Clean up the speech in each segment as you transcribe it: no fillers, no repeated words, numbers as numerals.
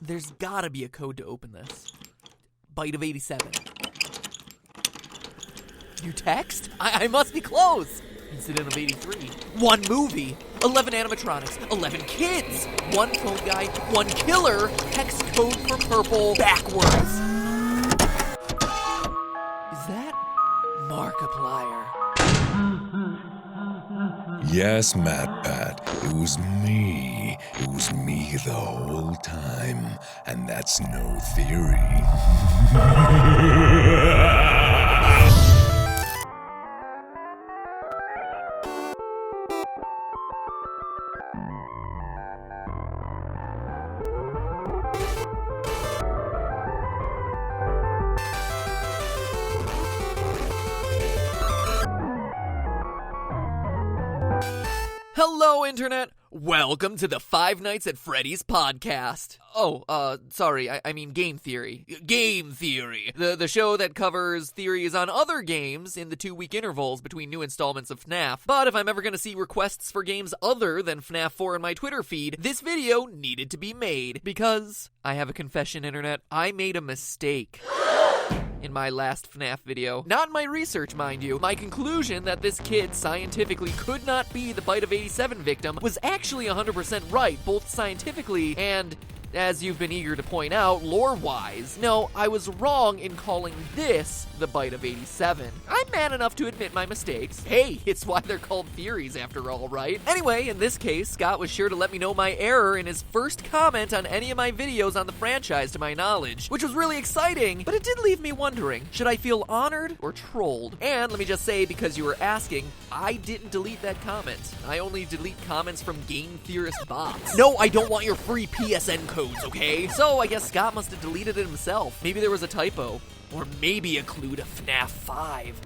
There's gotta be a code to open this. Byte of 87. New text? I must be close! Incident of 83. 1 movie. 11 animatronics. 11 kids. 1 phone guy. 1 killer. Hex code for purple backwards. Is that Markiplier? Yes, MatPat, it was me. It was me the whole time, and that's no theory. Hello, Internet! Welcome to the Five Nights at Freddy's podcast. Sorry, I mean Game Theory. Game Theory! The show that covers theories on other games in the 2-week intervals between new installments of FNAF. But if I'm ever gonna see requests for games other than FNAF 4 in my Twitter feed, this video needed to be made. Because, I have a confession, Internet, I made a mistake in my last FNAF video. Not in my research, mind you. My conclusion that this kid scientifically could not be the Byte of 87 victim was actually 100% right, both scientifically and, as you've been eager to point out, lore-wise. No, I was wrong in calling this the Byte of 87. I'm man enough to admit my mistakes. Hey, it's why they're called theories after all, right? Anyway, in this case, Scott was sure to let me know my error in his first comment on any of my videos on the franchise to my knowledge, which was really exciting, but it did leave me wondering, should I feel honored or trolled? And let me just say, because you were asking, I didn't delete that comment. I only delete comments from game theorist bots. No, I don't want your free PSN codes, okay? So I guess Scott must have deleted it himself. Maybe there was a typo. Or maybe a clue to FNAF 5.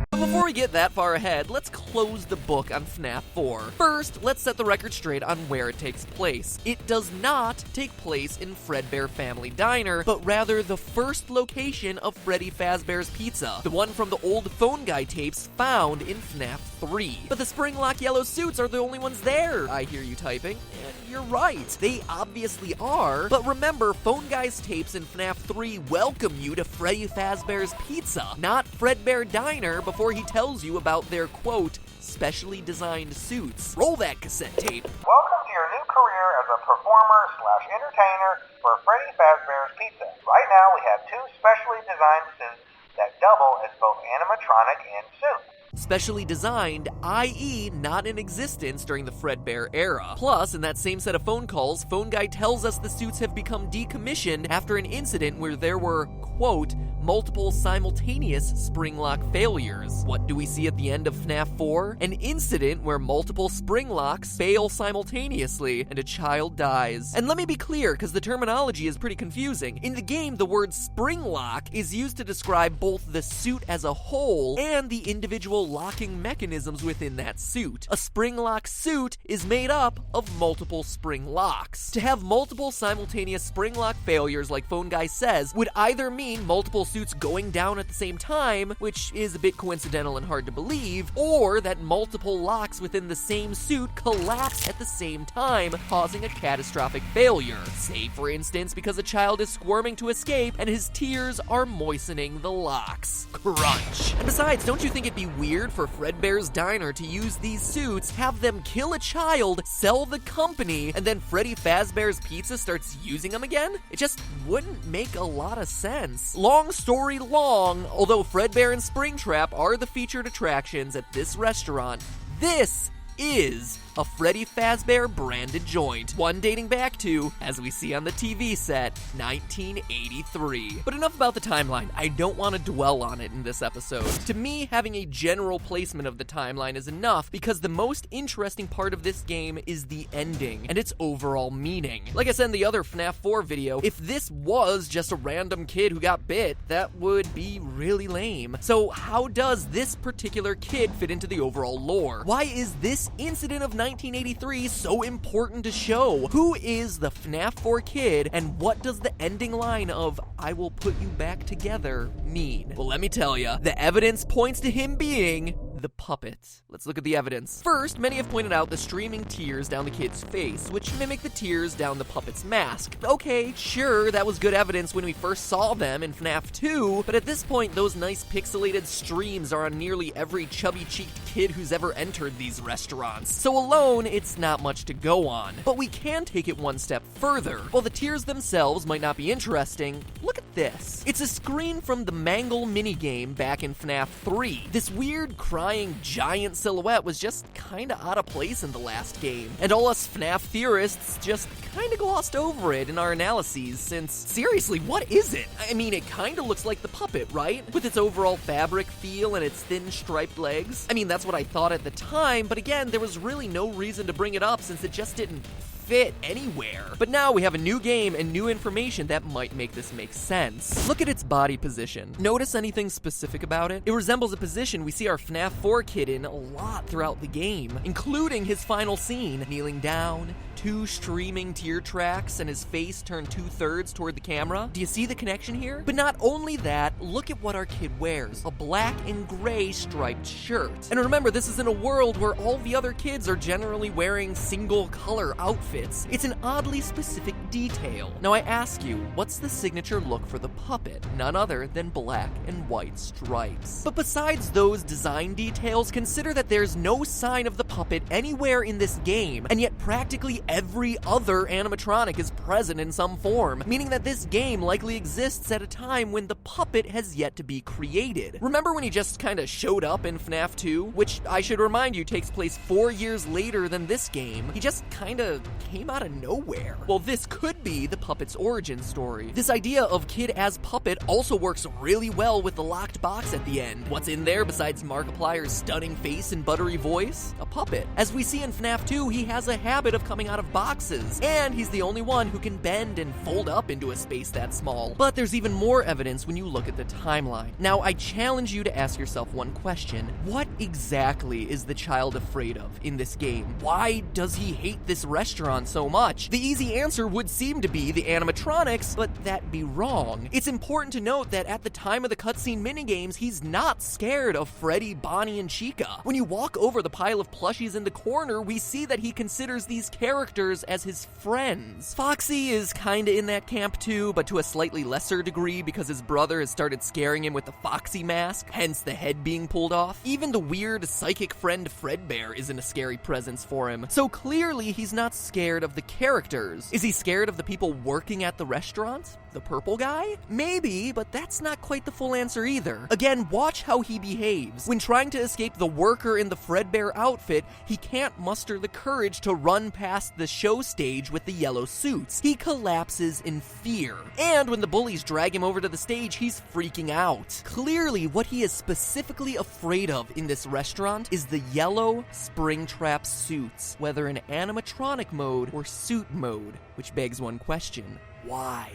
But before we get that far ahead, let's close the book on FNAF 4. First, let's set the record straight on where it takes place. It does not take place in Fredbear Family Diner, but rather the first location of Freddy Fazbear's Pizza, the one from the old Phone Guy tapes found in FNAF 3. But the Springlock yellow suits are the only ones there, I hear you typing. And you're right, they obviously are, but remember, Phone Guy's tapes in FNAF 3 welcome you to Freddy Fazbear's Pizza, not Fredbear Diner, before he tells you about their, quote, specially designed suits. Roll that cassette tape. Welcome to your new career as a performer/entertainer for Freddy Fazbear's Pizza. Right now we have 2 specially designed suits that double as both animatronic and suit. Specially designed, i.e. not in existence during the Fredbear era. Plus, in that same set of phone calls, Phone Guy tells us the suits have become decommissioned after an incident where there were, quote, multiple simultaneous Springlock failures. What do we see at the end of FNAF 4? An incident where multiple Springlocks fail simultaneously and a child dies. And let me be clear, because the terminology is pretty confusing. In the game, the word Springlock is used to describe both the suit as a whole and the individual locking mechanisms within that suit. A Springlock suit is made up of multiple spring locks. To have multiple simultaneous Springlock failures, like Phone Guy says, would either mean multiple suits going down at the same time, which is a bit coincidental and hard to believe, or that multiple locks within the same suit collapse at the same time, causing a catastrophic failure. Say, for instance, because a child is squirming to escape and his tears are moistening the locks. Crunch. And besides, don't you think it'd be weird for Fredbear's Diner to use these suits, have them kill a child, sell the company, and then Freddy Fazbear's Pizza starts using them again? It just wouldn't make a lot of sense. Long story long, although Fredbear and Springtrap are the featured attractions at this restaurant, this is a Freddy Fazbear branded joint, one dating back to, as we see on the TV set, 1983. But enough about the timeline. I don't want to dwell on it in this episode. To me, having a general placement of the timeline is enough because the most interesting part of this game is the ending and its overall meaning. Like I said in the other FNAF 4 video, if this was just a random kid who got bit, that would be really lame. So how does this particular kid fit into the overall lore? Why is this incident of 1983 so important to show? Who is the FNAF 4 kid, and what does the ending line of "I will put you back together" mean? Well, let me tell ya, the evidence points to him being the puppet. Let's look at the evidence. First, many have pointed out the streaming tears down the kid's face, which mimic the tears down the puppet's mask. Okay, sure, that was good evidence when we first saw them in FNAF 2, but at this point, those nice pixelated streams are on nearly every chubby-cheeked kid who's ever entered these restaurants. So alone, it's not much to go on. But we can take it one step further. While the tears themselves might not be interesting, look at this. It's a screen from the Mangle minigame back in FNAF 3. This weird, crying, giant silhouette was just kinda out of place in the last game. And all us FNAF theorists just kinda glossed over it in our analyses, since, seriously, what is it? I mean, it kinda looks like the puppet, right? With its overall fabric feel and its thin striped legs. I mean, that's what I thought at the time, but again, there was really no reason to bring it up since it just didn't fit anywhere. But now we have a new game and new information that might make this make sense. Look at its body position. Notice anything specific about it? It resembles a position we see our FNAF 4 kid in a lot throughout the game, including his final scene, kneeling down, 2 streaming tear tracks, and his face turned 2/3 toward the camera. Do you see the connection here? But not only that, look at what our kid wears. A black and gray striped shirt. And remember, this is in a world where all the other kids are generally wearing single color outfits. It's an oddly specific detail. Now I ask you, what's the signature look for the puppet? None other than black and white stripes. But besides those design details, consider that there's no sign of the puppet anywhere in this game, and yet practically every other animatronic is present in some form, meaning that this game likely exists at a time when the puppet has yet to be created. Remember when he just kinda showed up in FNAF 2? Which, I should remind you, takes place 4 years later than this game. He just kinda came out of nowhere. Well, this could be the puppet's origin story. This idea of kid as puppet also works really well with the locked box at the end. What's in there besides Markiplier's stunning face and buttery voice? A puppet. As we see in FNAF 2, he has a habit of coming out of boxes, and he's the only one who can bend and fold up into a space that small. But there's even more evidence when you look at the timeline. Now, I challenge you to ask yourself one question. What exactly is the child afraid of in this game? Why does he hate this restaurant so much? The easy answer would seem to be the animatronics, but that'd be wrong. It's important to note that at the time of the cutscene minigames, he's not scared of Freddy, Bonnie, and Chica. When you walk over the pile of plushies in the corner, we see that he considers these characters as his friends. Foxy is kinda in that camp too, but to a slightly lesser degree because his brother has started scaring him with the Foxy mask, hence the head being pulled off. Even the weird psychic friend Fredbear isn't a scary presence for him. So clearly he's not scared of the characters. Is he scared of the people working at the restaurant? The purple guy? Maybe, but that's not quite the full answer either. Again, watch how he behaves. When trying to escape the worker in the Fredbear outfit, he can't muster the courage to run past the show stage with the yellow suits. He collapses in fear. And when the bullies drag him over to the stage, he's freaking out. Clearly, what he is specifically afraid of in this restaurant is the yellow Springtrap suits, whether in animatronic mode or suit mode, which begs one question. Why?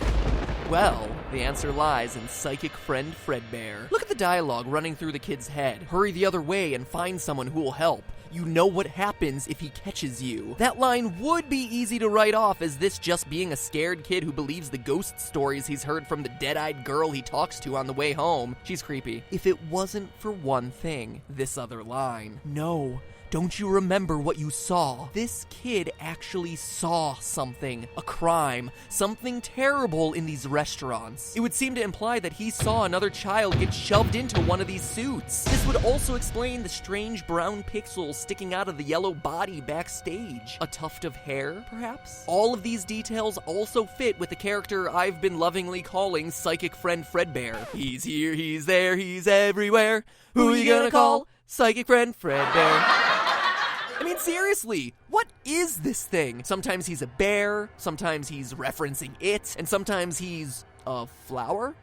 Well, the answer lies in psychic friend Fredbear. Look at the dialogue running through the kid's head. Hurry the other way and find someone who will help. You know what happens if he catches you. That line would be easy to write off as this just being a scared kid who believes the ghost stories he's heard from the dead-eyed girl he talks to on the way home. She's creepy. If it wasn't for one thing, this other line. No. Don't you remember what you saw? This kid actually saw something, a crime, something terrible in these restaurants. It would seem to imply that he saw another child get shoved into one of these suits. This would also explain the strange brown pixels sticking out of the yellow body backstage. A tuft of hair, perhaps? All of these details also fit with the character I've been lovingly calling Psychic Friend Fredbear. He's here, he's there, he's everywhere. Who you gonna call? Psychic Friend Fredbear. I mean, seriously, what is this thing? Sometimes he's a bear, sometimes he's referencing it, and sometimes he's a flower?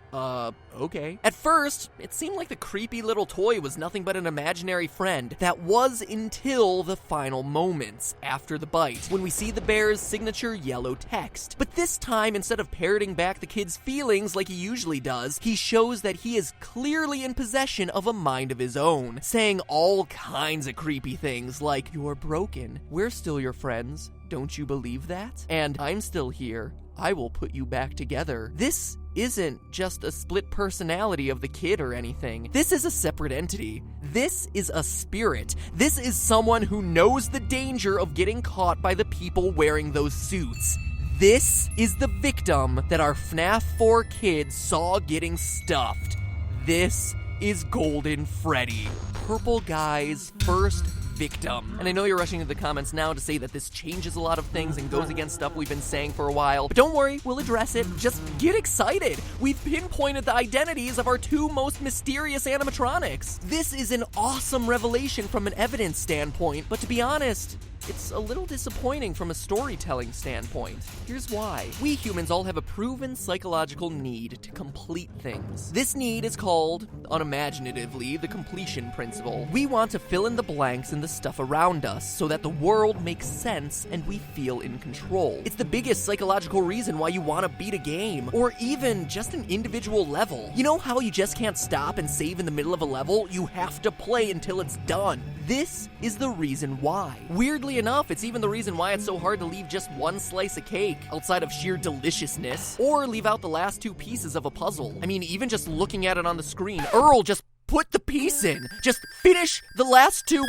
Okay. At first, it seemed like the creepy little toy was nothing but an imaginary friend. That was until the final moments, after the bite, when we see the bear's signature yellow text. But this time, instead of parroting back the kid's feelings like he usually does, he shows that he is clearly in possession of a mind of his own, saying all kinds of creepy things like, "You're broken. We're still your friends. Don't you believe that?" And "I'm still here. I will put you back together. This isn't just a split personality of the kid or anything. This is a separate entity. This is a spirit. This is someone who knows the danger of getting caught by the people wearing those suits. This is the victim that our FNAF 4 kid saw getting stuffed. This is Golden Freddy, Purple Guy's first victim. And I know you're rushing into the comments now to say that this changes a lot of things and goes against stuff we've been saying for a while, but don't worry, we'll address it. Just get excited. We've pinpointed the identities of our two most mysterious animatronics. This is an awesome revelation from an evidence standpoint, but to be honest, it's a little disappointing from a storytelling standpoint. Here's why. We humans all have a proven psychological need to complete things. This need is called, unimaginatively, the completion principle. We want to fill in the blanks in the stuff around us so that the world makes sense and we feel in control. It's the biggest psychological reason why you want to beat a game, or even just an individual level. You know how you just can't stop and save in the middle of a level? You have to play until it's done. This is the reason why. Weirdly enough, it's even the reason why it's so hard to leave just one slice of cake, outside of sheer deliciousness, or leave out the last two pieces of a puzzle. I mean, even just looking at it on the screen, Earl, just put the piece in. Just finish the last two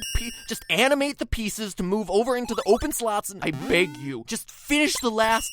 just animate the pieces to move over into the open slots, and I beg you, just finish the last.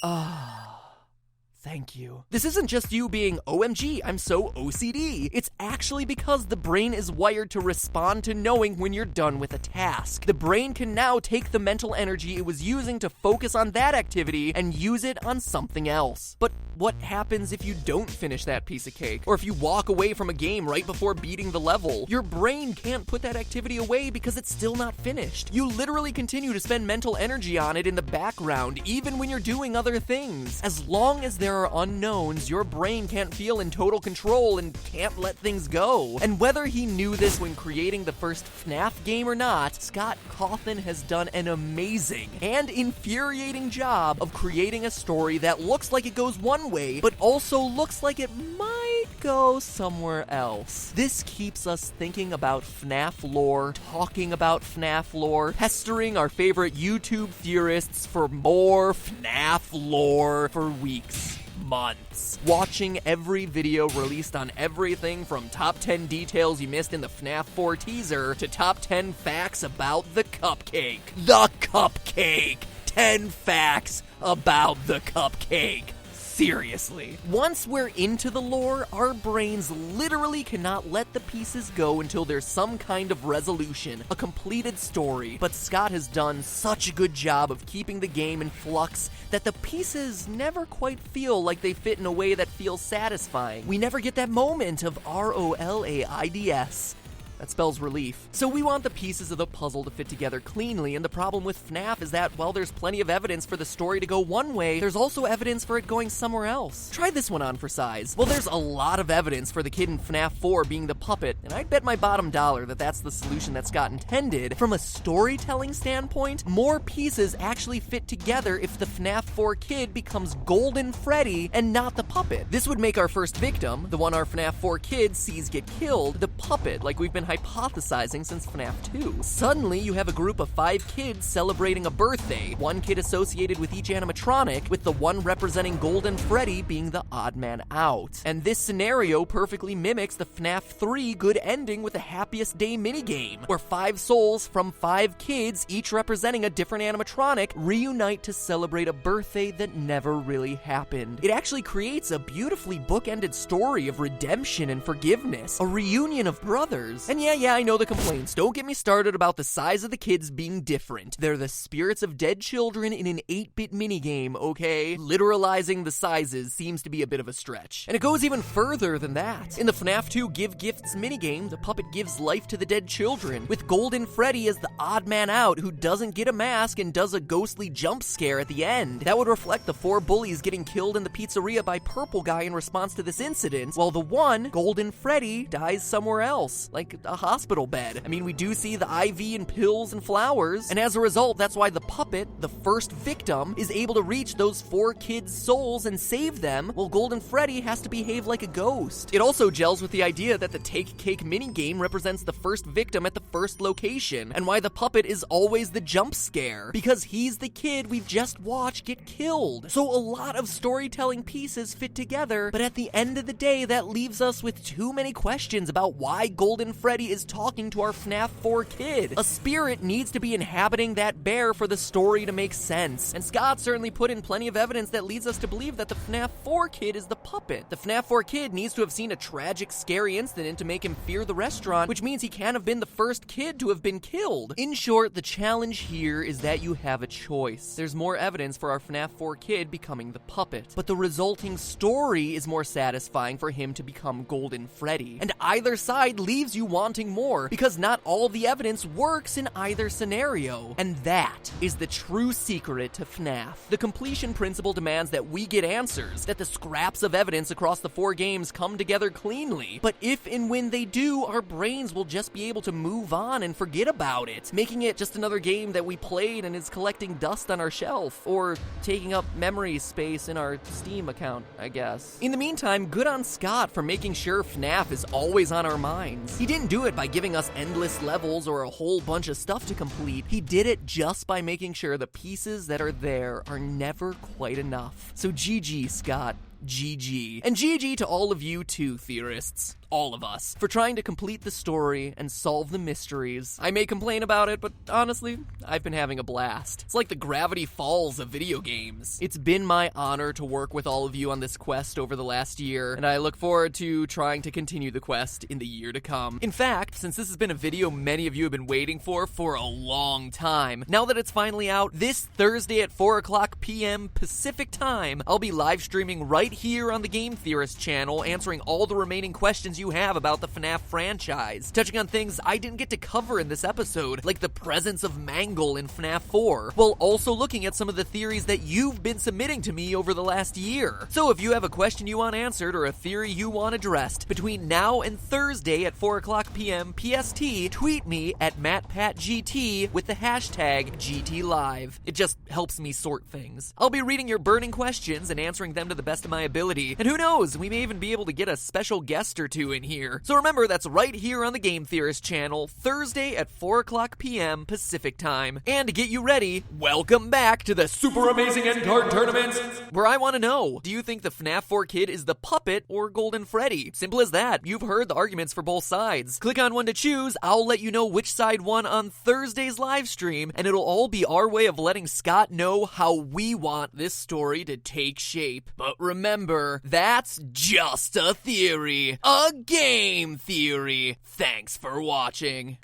Thank you. This isn't just you being, OMG, I'm so OCD. It's actually because the brain is wired to respond to knowing when you're done with a task. The brain can now take the mental energy it was using to focus on that activity and use it on something else. But what happens if you don't finish that piece of cake? Or if you walk away from a game right before beating the level? Your brain can't put that activity away because it's still not finished. You literally continue to spend mental energy on it in the background, even when you're doing other things. As long as there are unknowns, your brain can't feel in total control and can't let things go. And whether he knew this when creating the first FNAF game or not, Scott Cawthon has done an amazing and infuriating job of creating a story that looks like it goes one way, but also looks like it might go somewhere else. This keeps us thinking about FNAF lore, talking about FNAF lore, pestering our favorite YouTube theorists for more FNAF lore for weeks, months, watching every video released on everything from top 10 details you missed in the FNAF 4 teaser to top 10 facts about the cupcake. The cupcake! 10 facts about the cupcake. Seriously. Once we're into the lore, our brains literally cannot let the pieces go until there's some kind of resolution, a completed story. But Scott has done such a good job of keeping the game in flux that the pieces never quite feel like they fit in a way that feels satisfying. We never get that moment of ROLAIDS. That spells relief. So we want the pieces of the puzzle to fit together cleanly, and the problem with FNAF is that while there's plenty of evidence for the story to go one way, there's also evidence for it going somewhere else. Try this one on for size. Well, there's a lot of evidence for the kid in FNAF 4 being the puppet, and I'd bet my bottom dollar that that's the solution that Scott intended. From a storytelling standpoint, more pieces actually fit together if the FNAF 4 kid becomes Golden Freddy and not the puppet. This would make our first victim, the one our FNAF 4 kid sees get killed, the puppet, like we've been hypothesizing since FNAF 2. Suddenly, you have a group of 5 kids celebrating a birthday, one kid associated with each animatronic, with the one representing Golden Freddy being the odd man out. And this scenario perfectly mimics the FNAF 3 good ending with the Happiest Day minigame, where 5 souls from 5 kids, each representing a different animatronic, reunite to celebrate a birthday that never really happened. It actually creates a beautifully bookended story of redemption and forgiveness, a reunion of brothers. And yeah, I know the complaints. Don't get me started about the size of the kids being different. They're the spirits of dead children in an 8-bit minigame, okay? Literalizing the sizes seems to be a bit of a stretch. And it goes even further than that. In the FNAF 2 Give Gifts minigame, the puppet gives life to the dead children, with Golden Freddy as the odd man out who doesn't get a mask and does a ghostly jump scare at the end. That would reflect the 4 bullies getting killed in the pizzeria by Purple Guy in response to this incident, while the one, Golden Freddy, dies somewhere else, like a hospital bed. I mean, we do see the IV and pills and flowers, and as a result, that's why the puppet, the first victim, is able to reach those 4 kids' souls and save them, while Golden Freddy has to behave like a ghost. It also gels with the idea that the Take Cake minigame represents the first victim at the first location, and why the puppet is always the jump scare, because he's the kid we've just watched get killed. So a lot of storytelling pieces fit together, but at the end of the day, that leaves us with too many questions about why Golden Freddy is talking to our FNAF 4 kid. A spirit needs to be inhabiting that bear for the story to make sense, and Scott certainly put in plenty of evidence that leads us to believe that the FNAF 4 kid is the puppet. The FNAF 4 kid needs to have seen a tragic, scary incident to make him fear the restaurant, which means he can't have been the first kid to have been killed. In short, the challenge here is that you have a choice. There's more evidence for our FNAF 4 kid becoming the puppet, but the resulting story is more satisfying for him to become Golden Freddy. And either side leaves you wanting more, because not all the evidence works in either scenario. And that is the true secret to FNAF. The completion principle demands that we get answers, that the scraps of evidence across the 4 games come together cleanly. But if and when they do, our brains will just be able to move on and forget about it, making it just another game that we played and is collecting dust on our shelf, or taking up memory space in our Steam account, I guess. In the meantime, good on Scott for making sure FNAF is always on our minds. He didn't do it by giving us endless levels or a whole bunch of stuff to complete. He did it just by making sure the pieces that are there are never quite enough. So GG, Scott. GG. And GG to all of you too, theorists. All of us. For trying to complete the story and solve the mysteries. I may complain about it, but honestly, I've been having a blast. It's like the Gravity Falls of video games. It's been my honor to work with all of you on this quest over the last year, and I look forward to trying to continue the quest in the year to come. In fact, since this has been a video many of you have been waiting for a long time, now that it's finally out, this Thursday at 4 o'clock p.m. Pacific time, I'll be live streaming right here on the Game Theorist channel, answering all the remaining questions you have about the FNAF franchise, touching on things I didn't get to cover in this episode, like the presence of Mangle in FNAF 4, while also looking at some of the theories that you've been submitting to me over the last year. So if you have a question you want answered or a theory you want addressed, between now and Thursday at 4 o'clock p.m. PST, tweet me at MattPatGT with the hashtag GTLive. It just helps me sort things. I'll be reading your burning questions and answering them to the best of my ability, and who knows, we may even be able to get a special guest or two in here. So remember, that's right here on the Game Theorist channel, Thursday at 4 o'clock p.m. Pacific time. And to get you ready, welcome back to the Super Amazing End Card Tournament, where I want to know, do you think the FNAF 4 kid is the puppet or Golden Freddy? Simple as that. You've heard the arguments for both sides. Click on one to choose. I'll let you know which side won on Thursday's live stream, and it'll all be our way of letting Scott know how we want this story to take shape. But remember, that's just a theory. A game theory. Thanks for watching.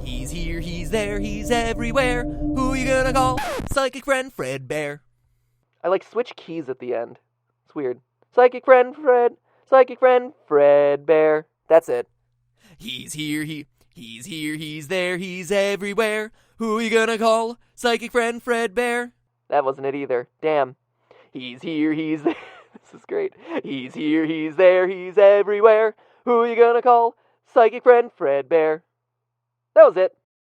He's here, he's there, he's everywhere. Who you gonna call? Psychic friend Fredbear. I like switch keys at the end. It's weird. Psychic friend Fredbear. That's it. He's here, he's here, he's there, he's everywhere. Who you gonna call? Psychic friend Fredbear. That wasn't it either. Damn. He's here, he's there. This is great. He's here, he's there, he's everywhere. Who you gonna call? Psychic friend Fredbear. That was it.